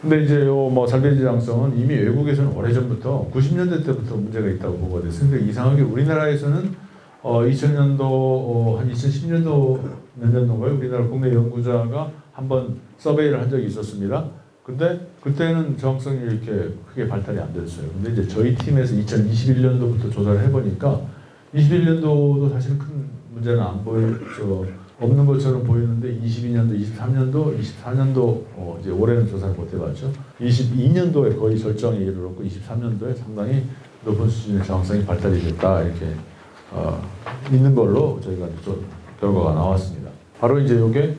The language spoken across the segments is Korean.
근데 이제 요 뭐 살배지 저항성은 이미 외국에서는 오래전부터 90년대 때부터 문제가 있다고 보고 됐어요. 근데 이상하게 우리나라에서는 2000년도 한 2010년도 몇 년도인가요? 우리나라 국내 연구자가 한번 서베이를 한 적이 있었습니다. 근데 그때는 저항성이 이렇게 크게 발달이 안 됐어요. 근데 이제 저희 팀에서 2021년도부터 조사를 해보니까 21년도도 사실 큰 문제는 없는 것처럼 보이는데 22년도, 23년도, 24년도 이제 올해는 조사를 못 해봤죠. 22년도에 거의 절정에 이르렀고 23년도에 상당히 높은 수준의 저항성이 발달이 됐다 이렇게 있는 걸로 저희가 결과가 나왔습니다. 바로 이제 이게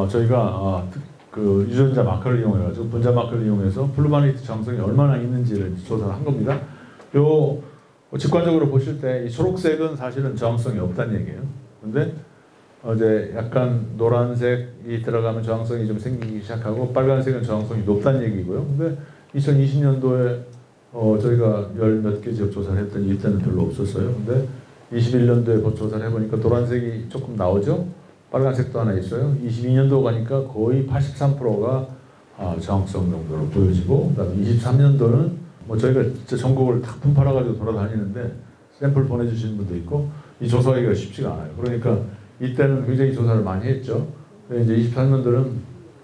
저희가 그 유전자 마커를 이용해가지고 분자 마커를 이용해서 플루바네이트 저항성이 얼마나 있는지를 조사를 한 겁니다. 요 직관적으로 보실 때 이 초록색은 사실은 저항성이 없다는 얘기예요. 근데 이제 약간 노란색이 들어가면 저항성이 좀 생기기 시작하고 빨간색은 저항성이 높다는 얘기고요. 근데 2020년도에 저희가 열 몇 개 지역 조사를 했더니 이때는 별로 없었어요. 근데 21년도에 조사를 해보니까 노란색이 조금 나오죠. 빨간색도 하나 있어요. 22년도 가니까 거의 83%가 저항성 정도로 보여지고, 그다음에 23년도는 뭐 저희가 진짜 전국을 다 분팔아가지고 돌아다니는데 샘플 보내주시는 분도 있고 이 조사하기가 쉽지가 않아요. 그러니까 이때는 굉장히 조사를 많이 했죠. 이제 23년도는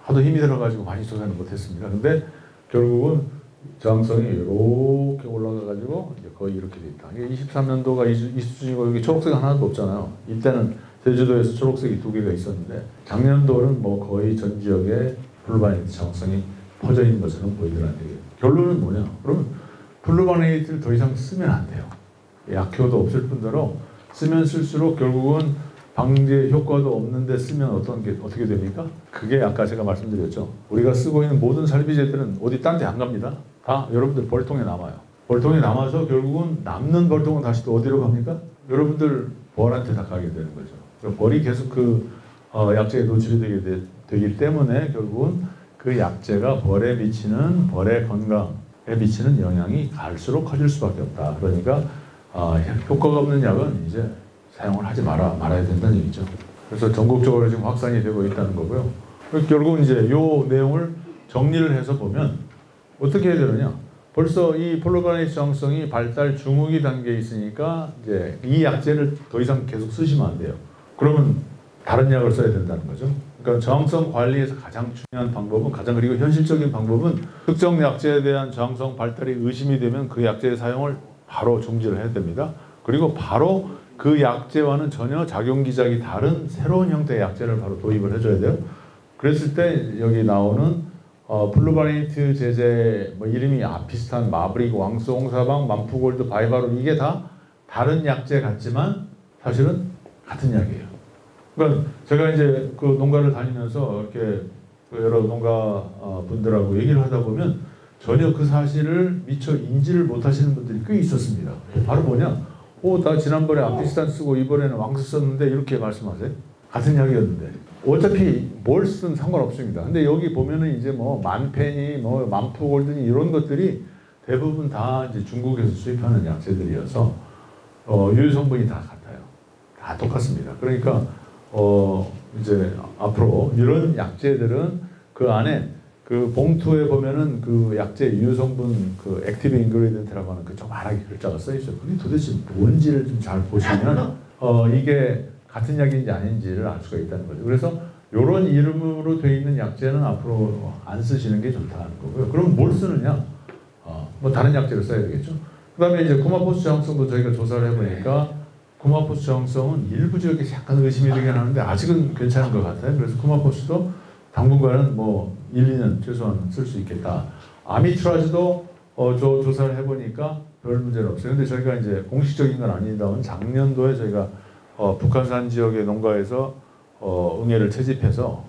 하도 힘이 들어가지고 많이 조사를 못했습니다. 근데 결국은 저항성이 이렇게 올라가가지고 이제 거의 이렇게 돼 있다. 이게 23년도가 이 수준이고 여기 초록색 하나도 없잖아요. 이때는 제주도에서 초록색이 2개가 있었는데 작년도는 뭐 거의 전 지역에 플루바네이트 저항성이 퍼져 있는 것처럼 보이더라는 얘기예요. 결론은 뭐냐? 그러면 플루바네이트를 더 이상 쓰면 안 돼요. 약효도 없을 뿐더러 쓰면 쓸수록 결국은 방제 효과도 없는데 쓰면 어떻게 됩니까? 그게 아까 제가 말씀드렸죠. 우리가 쓰고 있는 모든 살비제들은 어디 딴 데 안 갑니다. 다 여러분들 벌통에 남아요. 벌통에 남아서 결국은 남는 벌통은 다시 또 어디로 갑니까? 여러분들 벌한테 다 가게 되는 거죠. 벌이 계속 그 약재에 노출이 되기 때문에 결국은 그 약재가 벌의 건강에 미치는 영향이 갈수록 커질 수밖에 없다. 그러니까 효과가 없는 약은 이제 사용을 하지 말아야 된다는 얘기죠. 그래서 전국적으로 지금 확산이 되고 있다는 거고요. 결국은 이제 요 내용을 정리를 해서 보면 어떻게 해야 되느냐? 벌써 이 플루바네이트 저항성이 발달 중후기 단계에 있으니까 이제 이 약재를 더 이상 계속 쓰시면 안 돼요. 그러면 다른 약을 써야 된다는 거죠. 그러니까 저항성 관리에서 가장 중요한 방법은 그리고 현실적인 방법은 특정 약재에 대한 저항성 발달이 의심이 되면 그 약재의 사용을 바로 중지를 해야 됩니다. 그리고 바로 그 약재와는 전혀 작용 기작이 다른 새로운 형태의 약재를 바로 도입을 해줘야 돼요. 그랬을 때 여기 나오는 플루바네이트 제제 뭐 이름이 아피스탄, 마브릭, 왕수, 홍사방, 만푸골드, 바이바롤 이게 다 다른 약재 같지만 사실은 같은 약이에요. 그러니까 제가 이제 그 농가를 다니면서 이렇게 여러 농가 분들하고 얘기를 하다 보면 전혀 그 사실을 미처 인지를 못하시는 분들이 꽤 있었습니다. 바로 뭐냐? 나 지난번에 아피스탄 쓰고 이번에는 왕수 썼는데 이렇게 말씀하세요. 같은 약이었는데 어차피 뭘 쓰든 상관없습니다. 근데 여기 보면은 이제 뭐 만펜이 뭐 만푸골드니 이런 것들이 대부분 다 이제 중국에서 수입하는 약재들이어서 유효 성분이 다 같아요. 다 똑같습니다. 그러니까 이제 앞으로 이런 약재들은 그 안에 그 봉투에 보면은 그 약재 유효 성분 그 액티브 인그리디언트라고 하는 그 조그만하게 글자가 써 있어요. 그게 도대체 뭔지를 좀 잘 보시면 이게 같은 약인지 아닌지를 알 수가 있다는 거죠. 그래서 이런 이름으로 되어 있는 약재는 앞으로 안 쓰시는 게 좋다는 거고요. 그럼 뭘 쓰느냐? 뭐 다른 약재를 써야 되겠죠. 그다음에 이제 구마포스 저항성도 저희가 조사를 해보니까 구마포스 저항성은 일부 지역에 약간 의심이 되긴 하는데 아직은 괜찮은 것 같아요. 그래서 구마포스도 당분간은 뭐 1, 2년 최소한 쓸 수 있겠다. 아미트라즈도 조사를 해보니까 별 문제는 없어요. 근데 저희가 이제 공식적인 건 아니다만 작년도에 저희가 북한산 지역의 농가에서 응애를 채집해서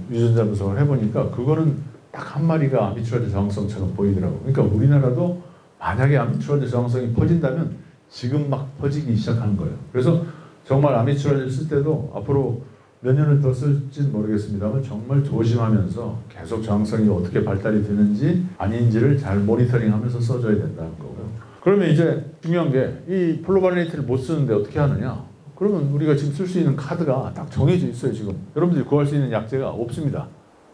유전자 분석을 해보니까 그거는 딱 한 마리가 아미트라즈 저항성처럼 보이더라고요. 그러니까 우리나라도 만약에 아미트라즈 저항성이 퍼진다면 지금 막 퍼지기 시작하는 거예요. 그래서 정말 아미트라즈를 쓸 때도 앞으로 몇 년을 더 쓸지는 모르겠습니다만 정말 조심하면서 계속 저항성이 어떻게 발달이 되는지 아닌지를 잘 모니터링하면서 써줘야 된다는 거고요. 그러면 이제 중요한 게 이 플루바네이트를 못 쓰는데 어떻게 하느냐? 그러면 우리가 지금 쓸 수 있는 카드가 딱 정해져 있어요. 지금 여러분들이 구할 수 있는 약재가 없습니다.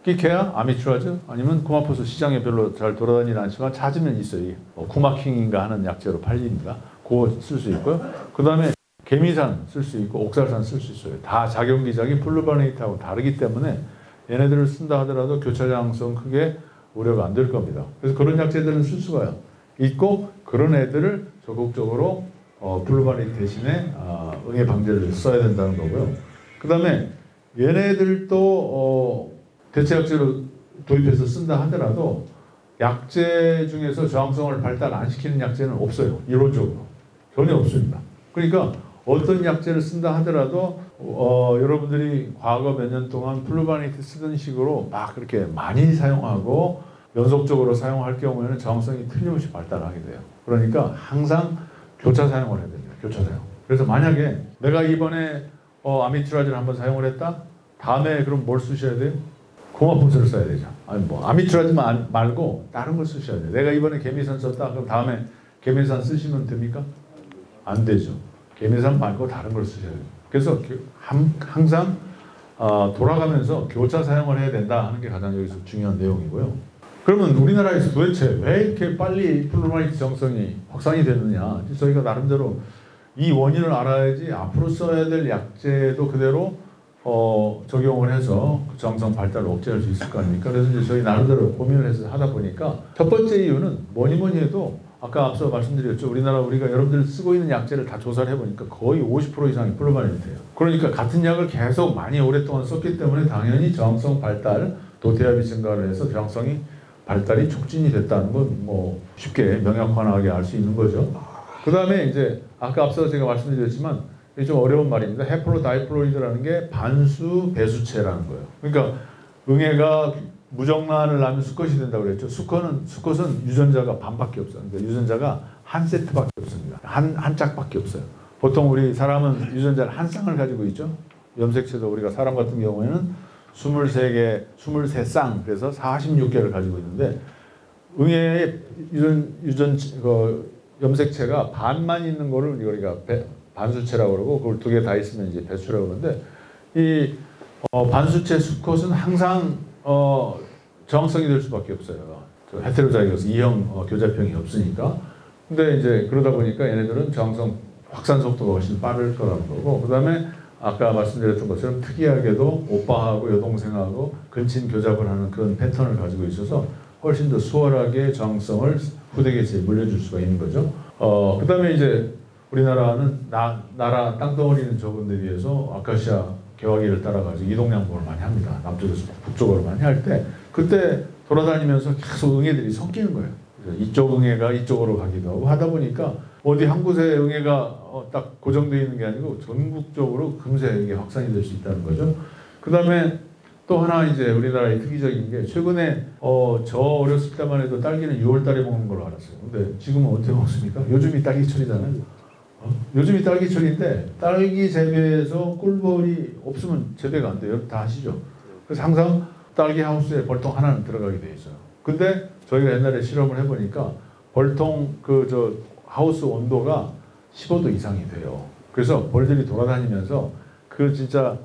끼케야, 아미트라즈 아니면 구마포스 시장에 별로 잘 돌아다니지 않지만 찾으면 있어요. 구마킹인가 하는 약재로 팔립니다. 그거 쓸 수 있고요. 그 다음에 개미산 쓸 수 있고 옥살산 쓸 수 있어요. 다 작용기작이 플루바네이트하고 다르기 때문에 얘네들을 쓴다 하더라도 교차장성 크게 우려가 안 될 겁니다. 그래서 그런 약재들은 쓸 수가 있고 그런 애들을 적극적으로 플루바네이트 대신에 응애 방제를 써야 된다는 거고요. 그 다음에 얘네들도 대체약제로 도입해서 쓴다 하더라도 약제 중에서 저항성을 발달 안 시키는 약제는 없어요. 이론적으로. 전혀 없습니다. 그러니까 어떤 약제를 쓴다 하더라도 여러분들이 과거 몇 년 동안 플루바네이트 쓰던 식으로 막 그렇게 많이 사용하고 연속적으로 사용할 경우에는 저항성이 틀림없이 발달하게 돼요. 그러니까 항상 교차 사용을 해야 됩니다. 교차 사용. 그래서 만약에 내가 이번에 아미트라즈를 한번 사용을 했다? 다음에 그럼 뭘 쓰셔야 돼요? 구마포스를 써야 되죠. 아니 뭐 아미트라즈 말고 다른 걸 쓰셔야 돼요. 내가 이번에 개미산 썼다? 그럼 다음에 개미산 쓰시면 됩니까? 안 되죠. 개미산 말고 다른 걸 쓰셔야 돼요. 그래서 항상 돌아가면서 교차 사용을 해야 된다 하는 게 가장 여기서 중요한 내용이고요. 그러면 우리나라에서 도대체 왜 이렇게 빨리 플루바네이트 정성이 확산이 되느냐? 저희가 나름대로 이 원인을 알아야지 앞으로 써야 될 약제도 그대로 적용을 해서 그 정성 발달을 억제할 수 있을 거 아닙니까? 그래서 이제 저희 나름대로 고민을 해서 하다 보니까 첫 번째 이유는 뭐니 해도 아까 앞서 말씀드렸죠. 우리가 여러분들 쓰고 있는 약제를 다 조사를 해보니까 거의 50% 이상이 플루바네이트예요. 그러니까 같은 약을 계속 많이 오랫동안 썼기 때문에 당연히 저항성 발달, 도태압이 증가를 해서 저항성이 발달이 촉진이 됐다는 건 뭐 쉽게 명약화하게 알 수 있는 거죠. 그 다음에 이제 아까 앞서 제가 말씀드렸지만 이게 좀 어려운 말입니다. 헤플로다이플로이드라는 게 반수 배수체라는 거예요. 그러니까 응애가 무정란을 낳으면 수컷이 된다고 그랬죠. 수컷은 유전자가 반밖에 없어요. 그러니까 유전자가 한 세트밖에 없습니다. 한 짝밖에 없어요. 보통 우리 사람은 유전자를 한 쌍을 가지고 있죠. 염색체도 우리가 사람 같은 경우에는 23쌍, 그래서 46개를 가지고 있는데 응애의 염색체가 반만 있는 거를 우리가 반수체라고 그러고 그걸 두 개 다 있으면 이제 배수라고 그러는데 이 반수체 수컷은 항상 저항성이 될 수밖에 없어요. 헤테로자이거스 이형 교잡형이 없으니까. 근데 이제 그러다 보니까 얘네들은 저항성 확산 속도가 훨씬 빠를 거라는 거고, 그 다음에 아까 말씀드렸던 것처럼 특이하게도 오빠하고 여동생하고 근친 교잡을 하는 그런 패턴을 가지고 있어서 훨씬 더 수월하게 저항성을 후대 개체에 물려줄 수가 있는 거죠. 그 다음에 이제 우리나라는 나라 땅덩어리는 적은 데 비해서 아카시아 개화기를 따라가지고 이동양봉을 많이 합니다. 남쪽에서 북쪽으로 많이 할 때 그때 돌아다니면서 계속 응애들이 섞이는 거예요. 이쪽 응애가 이쪽으로 가기도 하고 하다 보니까 어디 한 곳에 응애가 딱 고정되어 있는 게 아니고 전국적으로 금세 이게 확산이 될 수 있다는 거죠. 그 다음에 또 하나 이제 우리나라의 특이적인 게 최근에 저 어렸을 때만 해도 딸기는 6월 달에 먹는 걸로 알았어요. 근데 지금은 어떻게 먹습니까? 요즘이 딸기철이잖아요. 요즘이 딸기철인데 딸기 재배에서 꿀벌이 없으면 재배가 안 돼요. 다 아시죠? 그래서 항상 딸기 하우스에 벌통 하나는 들어가게 돼 있어요. 근데 저희가 옛날에 실험을 해보니까 벌통 하우스 온도가 15도 이상이 돼요. 그래서 벌들이 돌아다니면서 그 진짜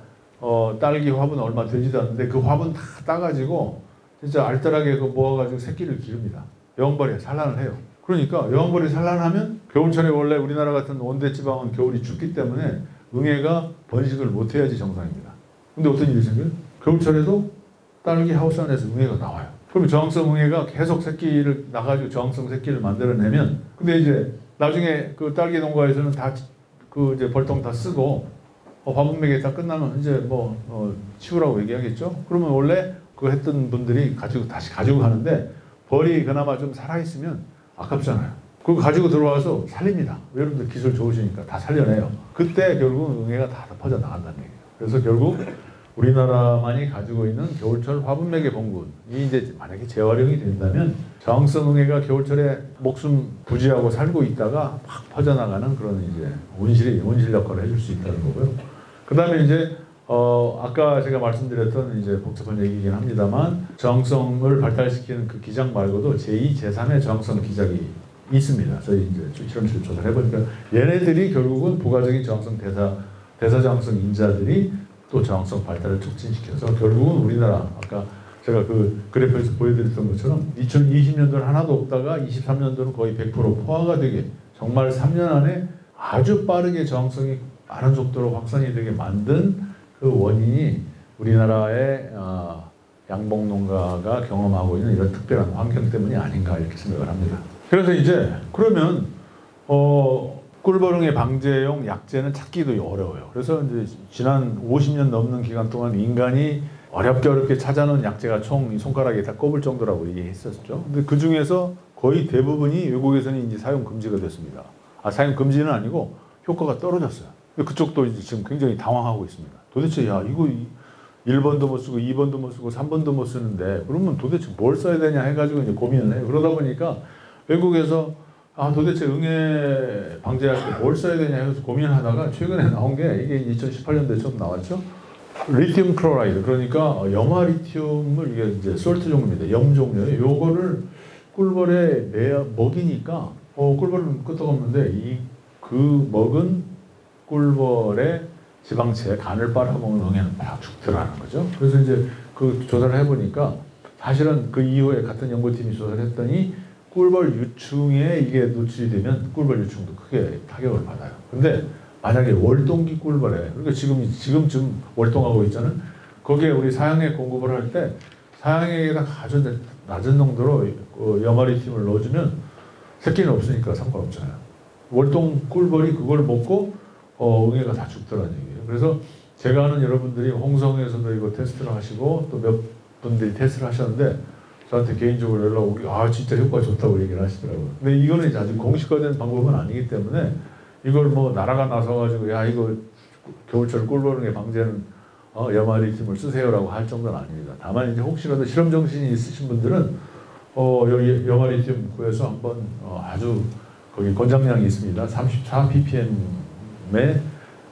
딸기 화분 얼마 되지도 않는데 그 화분 다 따가지고 진짜 알뜰하게 그 모아가지고 새끼를 기릅니다. 여왕벌이 산란을 해요. 그러니까 여왕벌이 산란하면 겨울철에 원래 우리나라 같은 온대지방은 겨울이 춥기 때문에 응애가 번식을 못해야지 정상입니다. 근데 어떤 일이 생겨요? 겨울철에도 딸기 하우스 안에서 응애가 나와요. 그럼 저항성 응애가 계속 새끼를 나가지고 저항성 새끼를 만들어내면 근데 이제 나중에 그 딸기 농가에서는 다 그 이제 벌통 다 쓰고 화분 매개 다 끝나면 이제 치우라고 얘기하겠죠. 그러면 원래 그거 했던 분들이 다시 가지고 가는데 벌이 그나마 좀 살아있으면 아깝잖아요. 그거 가지고 들어와서 살립니다. 여러분들 기술 좋으시니까 다 살려내요. 그때 결국 응애가 다 퍼져나간다는 얘기예요. 그래서 결국 우리나라만이 가지고 있는 겨울철 화분매개 봉군이 이제 만약에 재활용이 된다면 저항성 응애가 겨울철에 목숨 부지하고 살고 있다가 막 퍼져나가는 그런 이제 온실 역할을 해줄 수 있다는 거고요. 그 다음에 이제 아까 제가 말씀드렸던 이제 복잡한 얘기이긴 합니다만 저항성을 발달시키는 그 기작 말고도 제2, 제3의 저항성 기작이 있습니다. 저희 이제 실험실 조사를 해보니까 얘네들이 결국은 부가적인 저항성 대사 저항성 인자들이 또 저항성 발달을 촉진시켜서 결국은 우리나라 아까 제가 그 그래프에서 보여드렸던 것처럼 2020년도는 하나도 없다가 23년도는 거의 100% 포화가 되게 정말 3년 안에 아주 빠르게 저항성이 빠른 속도로 확산이 되게 만든 그 원인이 우리나라의 양봉 농가가 경험하고 있는 이런 특별한 환경 때문이 아닌가 이렇게 생각을 합니다. 그래서 이제 그러면 꿀버릉의 방제용 약재는 찾기도 어려워요. 그래서 이제 지난 50년 넘는 기간 동안 인간이 어렵게 찾아놓은 약재가 총 손가락에 다 꼽을 정도라고 얘기했었죠. 근데 그 중에서 거의 대부분이 외국에서는 이제 사용 금지가 됐습니다. 사용 금지는 아니고 효과가 떨어졌어요. 그쪽도 이제 지금 굉장히 당황하고 있습니다. 도대체 이거 1번도 못 쓰고 2번도 못 쓰고 3번도 못 쓰는데 그러면 도대체 뭘 써야 되냐 해가지고 이제 고민을 해요. 그러다 보니까 외국에서 도대체 응애 방제할 때 뭘 써야 되냐 해서 고민을 하다가 최근에 나온 게 이게 2018년도에 처음 나왔죠. 리튬 클로라이드, 그러니까 염화 리튬을 이게 이제 솔트 종류입니다. 염 종류예요. 요거를 꿀벌에 먹이니까 꿀벌은 끄떡없는데 그 먹은 꿀벌의 지방체에 간을 빨아먹는 응애는 막 죽더라는 거죠. 그래서 이제 그 조사를 해보니까 사실은 그 이후에 같은 연구팀이 조사를 했더니 꿀벌 유충에 이게 노출이 되면 꿀벌 유충도 크게 타격을 받아요. 근데 만약에 월동기 꿀벌에, 그러니까 지금쯤 월동하고 있잖아요. 거기에 우리 사양액 공급을 할 때 사양액에다 아주 낮은 농도로 염화리튬을 넣어주면 새끼는 없으니까 상관없잖아요. 월동 꿀벌이 그걸 먹고 응애가 다 죽더라는 얘기예요. 그래서 제가 아는 여러분들이 홍성에서도 이거 테스트를 하시고 또 몇 분들이 테스트를 하셨는데 저한테 개인적으로 연락 오기 진짜 효과 좋다고 얘기를 하시더라고요. 근데 이거는 이제 아직 공식화된 방법은 아니기 때문에 이걸 뭐 나라가 나서가지고 이거 겨울철 꿀벌응애 방제는 염화리튬을 쓰세요라고 할 정도는 아닙니다. 다만 이제 혹시라도 실험 정신이 있으신 분들은 여기 염화리튬 구해서 한번 아주 거기 권장량이 있습니다. 34 ppm의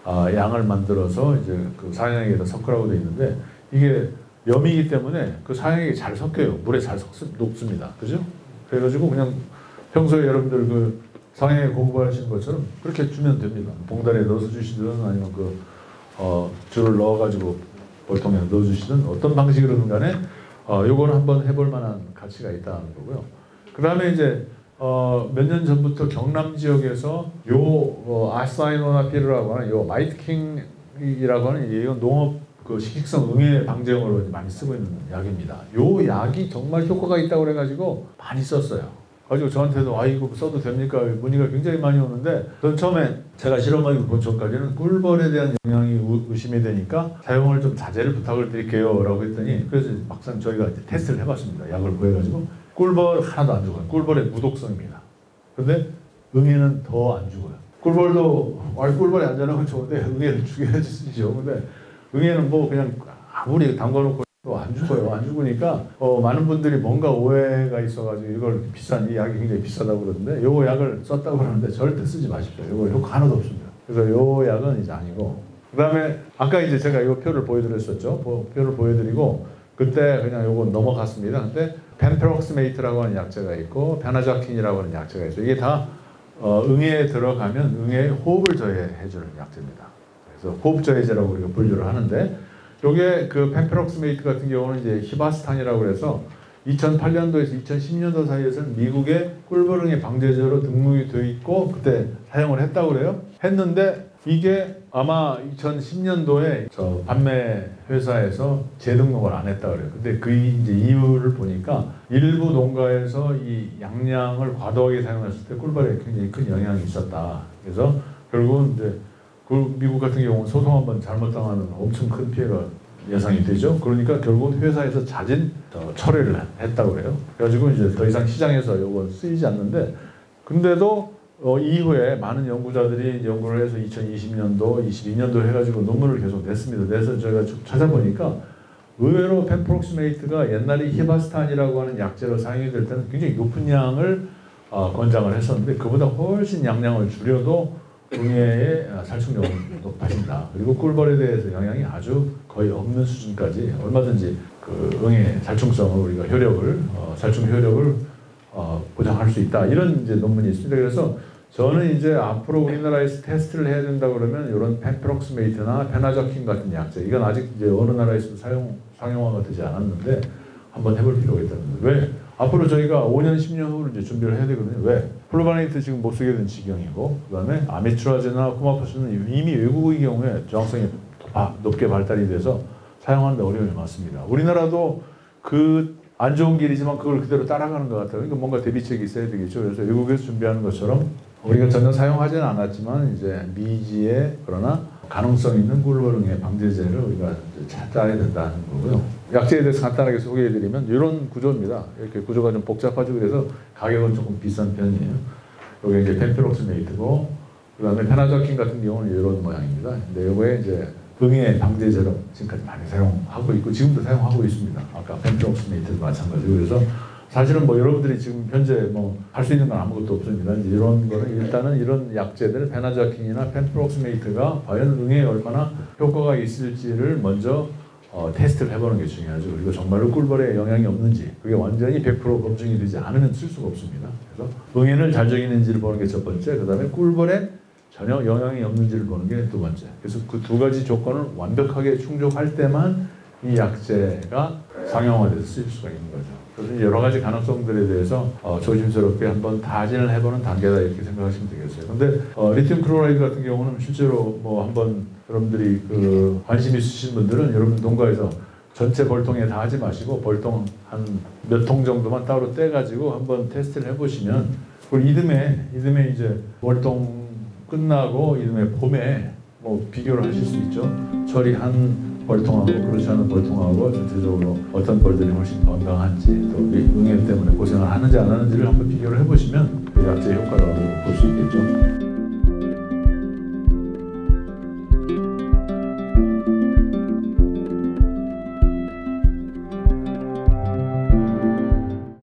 양을 만들어서 이제 그 사양액에다 섞으라고 되어 있는데 이게 염이기 때문에 그 사양액이 잘 섞여요. 물에 잘 녹습니다. 그죠? 그래가지고 그냥 평소에 여러분들 그 사양액 공부하시는 것처럼 그렇게 주면 됩니다. 봉다리에 넣어서 주시든 아니면 줄을 넣어가지고 볼통에 넣어주시든 어떤 방식으로든 간에 요거는 한번 해볼 만한 가치가 있다는 거고요. 그 다음에 이제 몇 년 전부터 경남 지역에서 아사이노나피르라고 하는 요 마이트킹이라고 하는 이건 농업 그 식식성 응애 방제용으로 많이 쓰고 있는 약입니다. 요 약이 정말 효과가 있다고 그래가지고 많이 썼어요. 가지고 저한테도 이거 써도 됩니까? 문의가 굉장히 많이 오는데 전 처음에 제가 실험하기 본 전까지는 꿀벌에 대한 영향이 의심이 되니까 사용을 좀 자제를 부탁을 드릴게요 라고 했더니 그래서 막상 저희가 이제 테스트를 해봤습니다. 약을 구해가지고 꿀벌 하나도 안 죽어요. 꿀벌의 무독성입니다. 근데 응애는 더 안 죽어요. 꿀벌도 꿀벌이 안전하면 좋은데 응애를 죽여야지 쓰죠. 근데 응애는 뭐 그냥 아무리 담가놓고 안 죽어요. 안 죽으니까 많은 분들이 뭔가 오해가 있어가지고 이걸 이 약이 굉장히 비싸다고 그러는데 요 약을 썼다고 그러는데 절대 쓰지 마십시오. 이거 효과 하나도 없습니다. 그래서 요 약은 이제 아니고 그 다음에 아까 이제 제가 이 표를 보여드렸었죠. 표를 보여드리고 그때 그냥 요거 넘어갔습니다. 근데 펜페록스메이트라고 하는 약재가 있고 페나자킨이라고 하는 약재가 있어요. 이게 다 응애에 들어가면 응애의 호흡을 저해해주는 약재입니다. 그래서 호흡 저해제라고 우리가 분류를 하는데 요게 그 펜페록스메이트 같은 경우는 이제 히바스탄이라고 해서 2008년도에서 2010년도 사이에서는 미국의 꿀벌응애 방제제로 등록이 되어 있고 그때 사용을 했다고 그래요. 했는데 이게 아마 2010년도에 저 판매 회사에서 재등록을 안 했다 그래요. 근데 그 이제 이유를 보니까 일부 농가에서 이 양량을 과도하게 사용했을 때 꿀벌에 굉장히 큰 영향이 있었다. 그래서 결국은 이제 그 미국 같은 경우는 소송 한번 잘못당하면 엄청 큰 피해가 예상이 되죠. 그러니까 결국은 회사에서 자진 철회를 했다고 그래요. 그래가지고 이제 더 이상 시장에서 이거 쓰이지 않는데 근데도 이후에 많은 연구자들이 연구를 해서 2020년도, 22년도 해가지고 논문을 계속 냈습니다. 그래서 저희가 좀 찾아보니까 의외로 펜프록시메이트가 옛날에 히바스탄이라고 하는 약재로 사용이 될 때는 굉장히 높은 양을 권장을 했었는데 그보다 훨씬 양량을 줄여도 응애의 살충력은 높아진다. 그리고 꿀벌에 대해서 영향이 아주 거의 없는 수준까지 얼마든지 그 응애 살충성을 우리가 살충 효력을 보장할 수 있다. 이런 이제 논문이 있습니다. 그래서 저는 이제 앞으로 우리나라에서 테스트를 해야 된다 그러면 이런 펜프록스메이트나 페나자킨 같은 약재, 이건 아직 이제 어느 나라에서도 상용화가 되지 않았는데 한번 해볼 필요가 있다는 거예요. 왜? 앞으로 저희가 5년, 10년 후를 이제 준비를 해야 되거든요. 왜? 플로바네이트 지금 못 쓰게 된 지경이고, 그 다음에 아미트라제나 쿠마파스는 이미 외국의 경우에 저항성이 높게 발달이 돼서 사용하는데 어려움이 많습니다. 우리나라도 그 안 좋은 길이지만 그걸 그대로 따라가는 것 같아요. 그러니까 뭔가 대비책이 있어야 되겠죠. 그래서 외국에서 준비하는 것처럼 우리가 전혀 사용하지는 않았지만 이제 미지의 그러나 가능성 있는 꿀벌응애 방제제를 우리가 찾아야 된다는 거고요. 약제에 대해서 간단하게 소개해드리면 이런 구조입니다. 이렇게 구조가 좀 복잡하죠. 그래서 가격은 조금 비싼 편이에요. 여기 이제 펜프록스메이트고, 그 다음에 페나자킨 같은 경우는 이런 모양입니다. 근데 이거에 이제 응애 방제제로 지금까지 많이 사용하고 있고 지금도 사용하고 있습니다. 아까 펜프록스메이트도 마찬가지고. 그래서 사실은 뭐 여러분들이 지금 현재 뭐 할 수 있는 건 아무것도 없습니다. 이제 이런 거는 일단은 이런 약제들 페나자킨이나 펜프록스메이트가 과연 응애에 얼마나 효과가 있을지를 먼저 테스트를 해보는 게 중요하죠. 그리고 정말로 꿀벌에 영향이 없는지, 그게 완전히 100% 검증이 되지 않으면 쓸 수가 없습니다. 그래서 응애를 잘 적이는지를 보는 게 첫 번째, 그 다음에 꿀벌에 전혀 영향이 없는지를 보는 게 두 번째. 그래서 그 두 가지 조건을 완벽하게 충족할 때만 이 약제가 상용화돼서 쓰일 수가 있는 거죠. 그래서 여러 가지 가능성들에 대해서 조심스럽게 한번 타진을 해보는 단계다 이렇게 생각하시면 되겠어요. 근데 리튬 클로라이드 같은 경우는 실제로 뭐 한번 여러분들이 그 관심 있으신 분들은 여러분 농가에서 전체 벌통에 다 하지 마시고 벌통 한 몇 통 정도만 따로 떼가지고 한번 테스트를 해보시면, 그리고 이듬해 이제 월동 끝나고 이듬해 봄에 뭐 비교를 하실 수 있죠. 처리한 벌통하고 그렇지 않은 벌통하고 전체적으로 어떤 벌들이 훨씬 건강한지, 또 응애 때문에 고생을 하는지 안 하는지를 한번 비교를 해보시면 그 약제 효과를 볼 수 있겠죠.